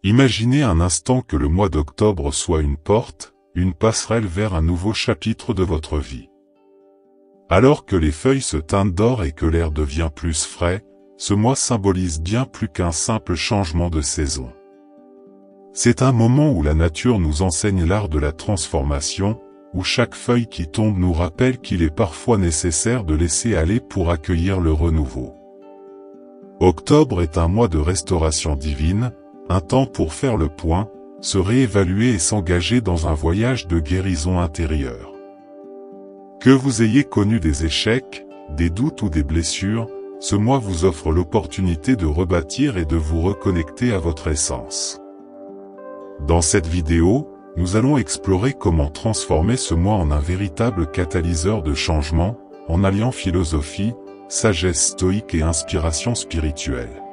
Imaginez un instant que le mois d'octobre soit une porte, une passerelle vers un nouveau chapitre de votre vie. Alors que les feuilles se teintent d'or et que l'air devient plus frais, ce mois symbolise bien plus qu'un simple changement de saison. C'est un moment où la nature nous enseigne l'art de la transformation, où chaque feuille qui tombe nous rappelle qu'il est parfois nécessaire de laisser aller pour accueillir le renouveau. Octobre est un mois de restauration divine, un temps pour faire le point, se réévaluer et s'engager dans un voyage de guérison intérieure. Que vous ayez connu des échecs, des doutes ou des blessures, ce mois vous offre l'opportunité de rebâtir et de vous reconnecter à votre essence. Dans cette vidéo, nous allons explorer comment transformer ce mois en un véritable catalyseur de changement, en alliant philosophie, sagesse stoïque et inspiration spirituelle.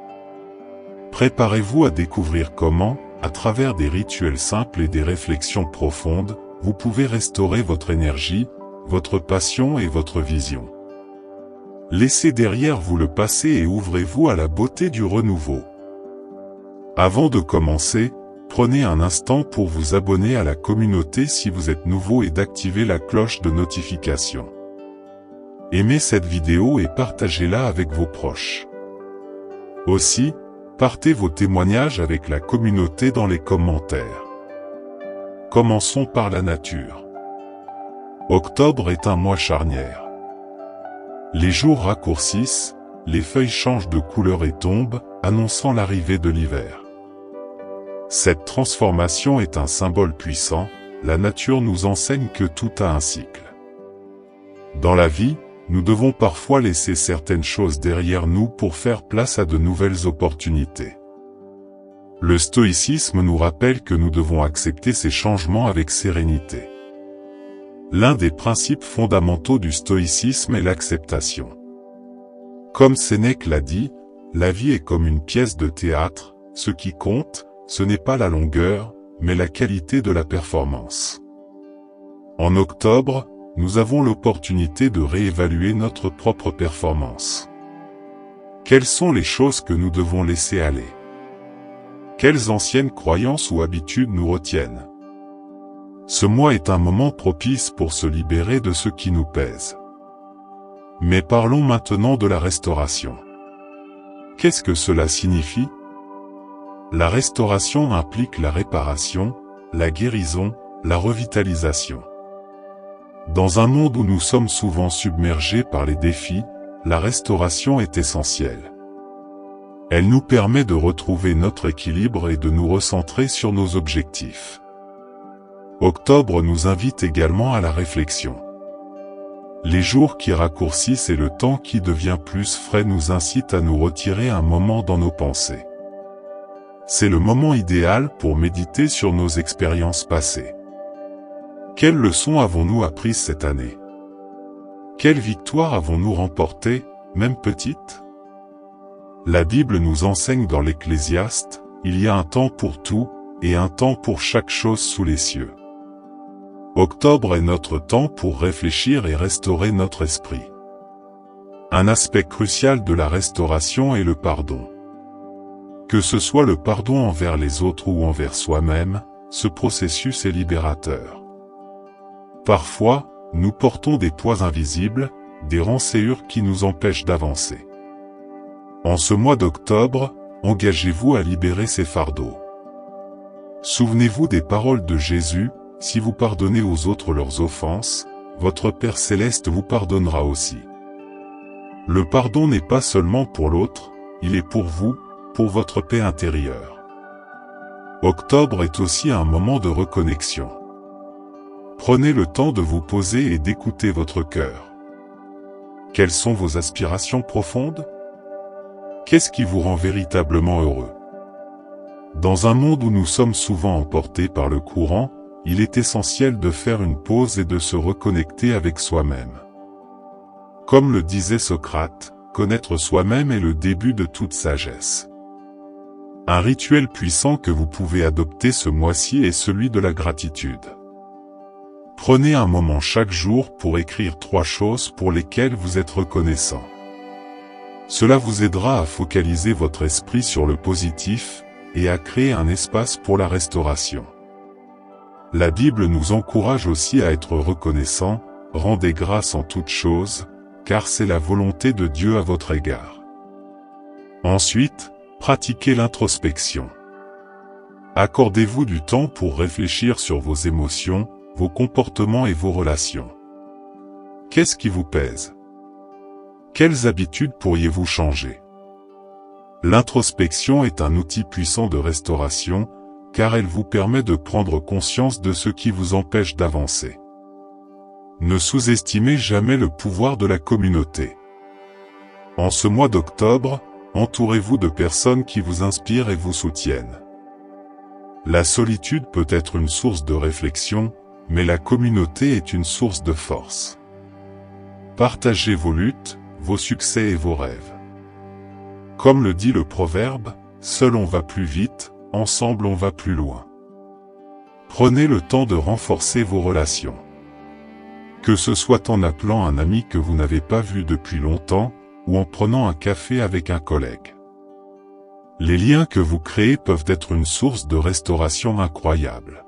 Préparez-vous à découvrir comment, à travers des rituels simples et des réflexions profondes, vous pouvez restaurer votre énergie, votre passion et votre vision. Laissez derrière vous le passé et ouvrez-vous à la beauté du renouveau. Avant de commencer, prenez un instant pour vous abonner à la communauté si vous êtes nouveau et d'activer la cloche de notification. Aimez cette vidéo et partagez-la avec vos proches. Aussi, partez vos témoignages avec la communauté dans les commentaires. Commençons par la nature. Octobre est un mois charnière. Les jours raccourcissent, les feuilles changent de couleur et tombent, annonçant l'arrivée de l'hiver. Cette transformation est un symbole puissant, la nature nous enseigne que tout a un cycle. Dans la vie, nous devons parfois laisser certaines choses derrière nous pour faire place à de nouvelles opportunités. Le stoïcisme nous rappelle que nous devons accepter ces changements avec sérénité. L'un des principes fondamentaux du stoïcisme est l'acceptation. Comme Sénèque l'a dit, la vie est comme une pièce de théâtre, ce qui compte, ce n'est pas la longueur, mais la qualité de la performance. En octobre, nous avons l'opportunité de réévaluer notre propre performance. Quelles sont les choses que nous devons laisser aller? Quelles anciennes croyances ou habitudes nous retiennent? Ce mois est un moment propice pour se libérer de ce qui nous pèse. Mais parlons maintenant de la restauration. Qu'est-ce que cela signifie? La restauration implique la réparation, la guérison, la revitalisation. Dans un monde où nous sommes souvent submergés par les défis, la restauration est essentielle. Elle nous permet de retrouver notre équilibre et de nous recentrer sur nos objectifs. Octobre nous invite également à la réflexion. Les jours qui raccourcissent et le temps qui devient plus frais nous incitent à nous retirer un moment dans nos pensées. C'est le moment idéal pour méditer sur nos expériences passées. Quelles leçons avons-nous apprises cette année? Quelles victoires avons-nous remportées, même petites? La Bible nous enseigne dans l'Ecclésiaste, il y a un temps pour tout, et un temps pour chaque chose sous les cieux. Octobre est notre temps pour réfléchir et restaurer notre esprit. Un aspect crucial de la restauration est le pardon. Que ce soit le pardon envers les autres ou envers soi-même, ce processus est libérateur. Parfois, nous portons des poids invisibles, des rancœurs qui nous empêchent d'avancer. En ce mois d'octobre, engagez-vous à libérer ces fardeaux. Souvenez-vous des paroles de Jésus, si vous pardonnez aux autres leurs offenses, votre Père Céleste vous pardonnera aussi. Le pardon n'est pas seulement pour l'autre, il est pour vous, pour votre paix intérieure. Octobre est aussi un moment de reconnexion. Prenez le temps de vous poser et d'écouter votre cœur. Quelles sont vos aspirations profondes? Qu'est-ce qui vous rend véritablement heureux? Dans un monde où nous sommes souvent emportés par le courant, il est essentiel de faire une pause et de se reconnecter avec soi-même. Comme le disait Socrate, connaître soi-même est le début de toute sagesse. Un rituel puissant que vous pouvez adopter ce mois-ci est celui de la gratitude. Prenez un moment chaque jour pour écrire 3 choses pour lesquelles vous êtes reconnaissant. Cela vous aidera à focaliser votre esprit sur le positif, et à créer un espace pour la restauration. La Bible nous encourage aussi à être reconnaissants, rendez grâce en toutes choses, car c'est la volonté de Dieu à votre égard. Ensuite, pratiquez l'introspection. Accordez-vous du temps pour réfléchir sur vos émotions, vos comportements et vos relations. Qu'est-ce qui vous pèse? Quelles habitudes pourriez-vous changer? L'introspection est un outil puissant de restauration, car elle vous permet de prendre conscience de ce qui vous empêche d'avancer. Ne sous-estimez jamais le pouvoir de la communauté. En ce mois d'octobre, entourez-vous de personnes qui vous inspirent et vous soutiennent. La solitude peut être une source de réflexion, mais la communauté est une source de force. Partagez vos luttes, vos succès et vos rêves. Comme le dit le proverbe, seul on va plus vite, ensemble on va plus loin. Prenez le temps de renforcer vos relations. Que ce soit en appelant un ami que vous n'avez pas vu depuis longtemps, ou en prenant un café avec un collègue. Les liens que vous créez peuvent être une source de restauration incroyable.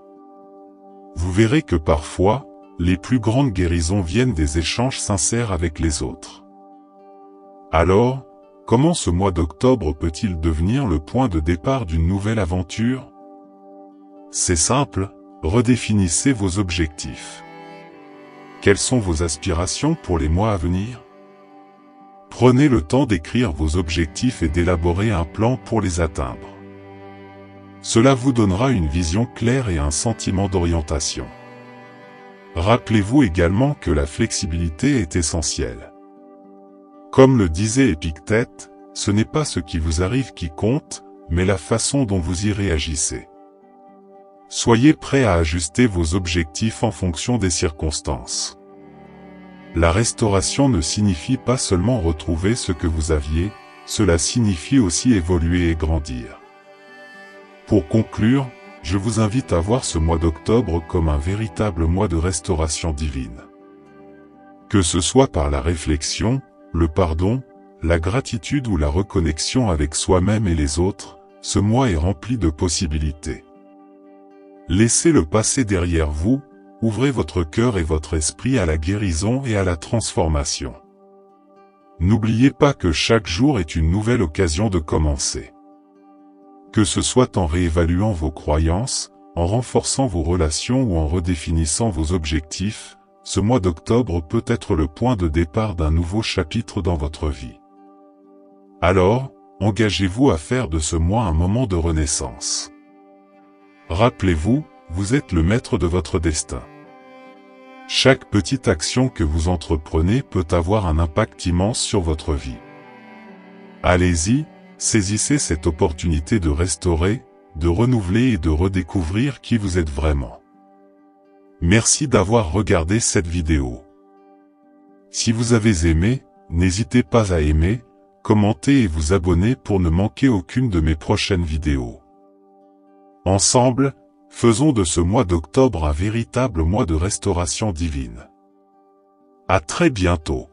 Vous verrez que parfois, les plus grandes guérisons viennent des échanges sincères avec les autres. Alors, comment ce mois d'octobre peut-il devenir le point de départ d'une nouvelle aventure? C'est simple, redéfinissez vos objectifs. Quelles sont vos aspirations pour les mois à venir? Prenez le temps d'écrire vos objectifs et d'élaborer un plan pour les atteindre. Cela vous donnera une vision claire et un sentiment d'orientation. Rappelez-vous également que la flexibilité est essentielle. Comme le disait Épictète, ce n'est pas ce qui vous arrive qui compte, mais la façon dont vous y réagissez. Soyez prêt à ajuster vos objectifs en fonction des circonstances. La restauration ne signifie pas seulement retrouver ce que vous aviez, cela signifie aussi évoluer et grandir. Pour conclure, je vous invite à voir ce mois d'octobre comme un véritable mois de restauration divine. Que ce soit par la réflexion, le pardon, la gratitude ou la reconnexion avec soi-même et les autres, ce mois est rempli de possibilités. Laissez le passé derrière vous, ouvrez votre cœur et votre esprit à la guérison et à la transformation. N'oubliez pas que chaque jour est une nouvelle occasion de commencer. Que ce soit en réévaluant vos croyances, en renforçant vos relations ou en redéfinissant vos objectifs, ce mois d'octobre peut être le point de départ d'un nouveau chapitre dans votre vie. Alors, engagez-vous à faire de ce mois un moment de renaissance. Rappelez-vous, vous êtes le maître de votre destin. Chaque petite action que vous entreprenez peut avoir un impact immense sur votre vie. Allez-y, saisissez cette opportunité de restaurer, de renouveler et de redécouvrir qui vous êtes vraiment. Merci d'avoir regardé cette vidéo. Si vous avez aimé, n'hésitez pas à aimer, commenter et vous abonner pour ne manquer aucune de mes prochaines vidéos. Ensemble, faisons de ce mois d'octobre un véritable mois de restauration divine. À très bientôt.